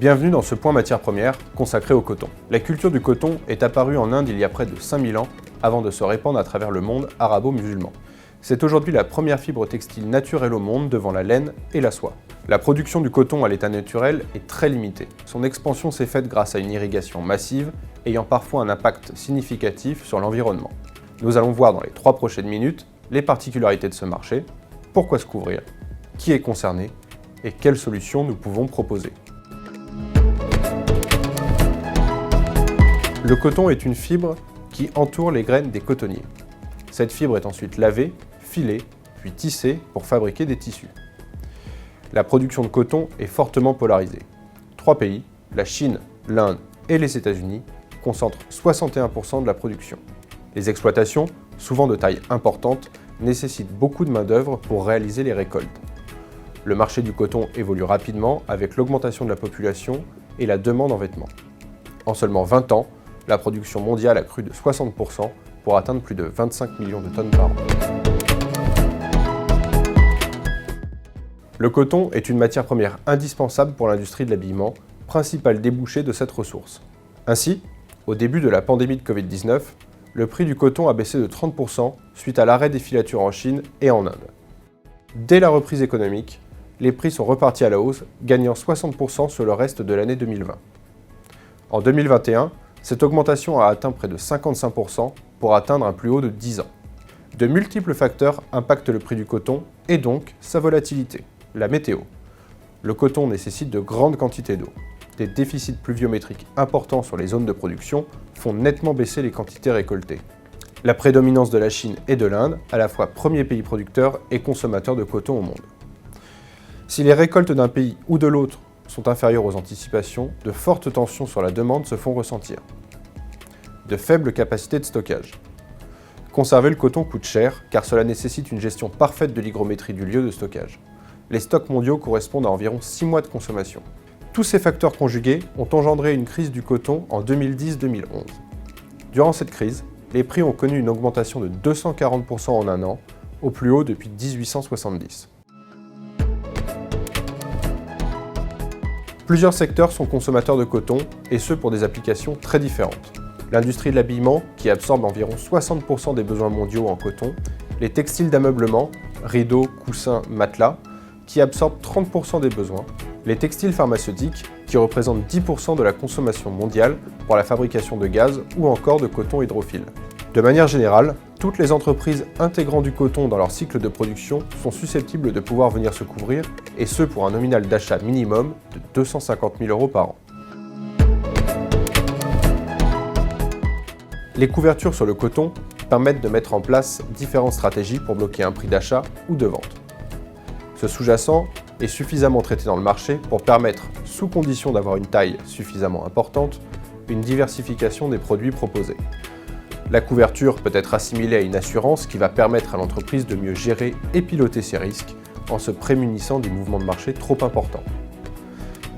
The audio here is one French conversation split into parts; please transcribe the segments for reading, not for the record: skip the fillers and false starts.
Bienvenue dans ce point matière première consacré au coton. La culture du coton est apparue en Inde il y a près de 5000 ans avant de se répandre à travers le monde arabo-musulman. C'est aujourd'hui la première fibre textile naturelle au monde devant la laine et la soie. La production du coton à l'état naturel est très limitée. Son expansion s'est faite grâce à une irrigation massive ayant parfois un impact significatif sur l'environnement. Nous allons voir dans les 3 prochaines minutes les particularités de ce marché, pourquoi se couvrir, qui est concerné et quelles solutions nous pouvons proposer. Le coton est une fibre qui entoure les graines des cotonniers. Cette fibre est ensuite lavée, filée, puis tissée pour fabriquer des tissus. La production de coton est fortement polarisée. 3 pays, la Chine, l'Inde et les États-Unis, concentrent 61% de la production. Les exploitations, souvent de taille importante, nécessitent beaucoup de main-d'œuvre pour réaliser les récoltes. Le marché du coton évolue rapidement avec l'augmentation de la population et la demande en vêtements. En seulement 20 ans, la production mondiale a cru de 60% pour atteindre plus de 25 millions de tonnes par an. Le coton est une matière première indispensable pour l'industrie de l'habillement, principal débouché de cette ressource. Ainsi, au début de la pandémie de Covid-19, le prix du coton a baissé de 30% suite à l'arrêt des filatures en Chine et en Inde. Dès la reprise économique, les prix sont repartis à la hausse, gagnant 60% sur le reste de l'année 2020. En 2021, cette augmentation a atteint près de 55% pour atteindre un plus haut de 10 ans. De multiples facteurs impactent le prix du coton et donc sa volatilité. La météo. Le coton nécessite de grandes quantités d'eau. Des déficits pluviométriques importants sur les zones de production font nettement baisser les quantités récoltées. La prédominance de la Chine et de l'Inde, à la fois premier pays producteur et consommateur de coton au monde. Si les récoltes d'un pays ou de l'autre sont inférieures aux anticipations, de fortes tensions sur la demande se font ressentir. De faibles capacités de stockage. Conserver le coton coûte cher car cela nécessite une gestion parfaite de l'hygrométrie du lieu de stockage. Les stocks mondiaux correspondent à environ 6 mois de consommation. Tous ces facteurs conjugués ont engendré une crise du coton en 2010-2011. Durant cette crise, les prix ont connu une augmentation de 240% en un an, au plus haut depuis 1870. Plusieurs secteurs sont consommateurs de coton, et ce pour des applications très différentes. L'industrie de l'habillement, qui absorbe environ 60% des besoins mondiaux en coton, les textiles d'ameublement, rideaux, coussins, matelas, qui absorbent 30% des besoins, les textiles pharmaceutiques, qui représentent 10% de la consommation mondiale pour la fabrication de gaz ou encore de coton hydrophile. De manière générale, toutes les entreprises intégrant du coton dans leur cycle de production sont susceptibles de pouvoir venir se couvrir, et ce pour un nominal d'achat minimum de 250 000 € par an. Les couvertures sur le coton permettent de mettre en place différentes stratégies pour bloquer un prix d'achat ou de vente. Ce sous-jacent est suffisamment traité dans le marché pour permettre, sous condition d'avoir une taille suffisamment importante, une diversification des produits proposés. La couverture peut être assimilée à une assurance qui va permettre à l'entreprise de mieux gérer et piloter ses risques en se prémunissant des mouvements de marché trop importants.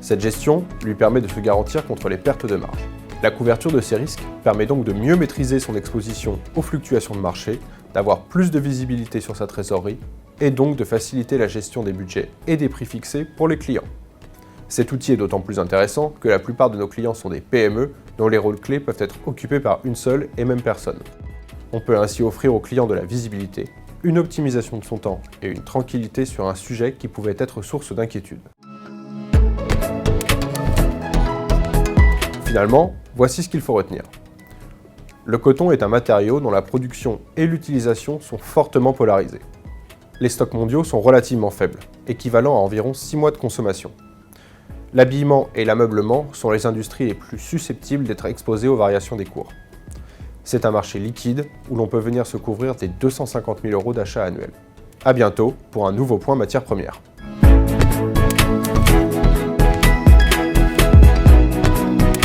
Cette gestion lui permet de se garantir contre les pertes de marge. La couverture de ces risques permet donc de mieux maîtriser son exposition aux fluctuations de marché, d'avoir plus de visibilité sur sa trésorerie et donc de faciliter la gestion des budgets et des prix fixés pour les clients. Cet outil est d'autant plus intéressant que la plupart de nos clients sont des PME dont les rôles clés peuvent être occupés par une seule et même personne. On peut ainsi offrir aux clients de la visibilité, une optimisation de son temps et une tranquillité sur un sujet qui pouvait être source d'inquiétude. Finalement, voici ce qu'il faut retenir. Le coton est un matériau dont la production et l'utilisation sont fortement polarisées. Les stocks mondiaux sont relativement faibles, équivalent à environ 6 mois de consommation. L'habillement et l'ameublement sont les industries les plus susceptibles d'être exposées aux variations des cours. C'est un marché liquide où l'on peut venir se couvrir des 250 000 € d'achat annuel. A bientôt pour un nouveau point matière première.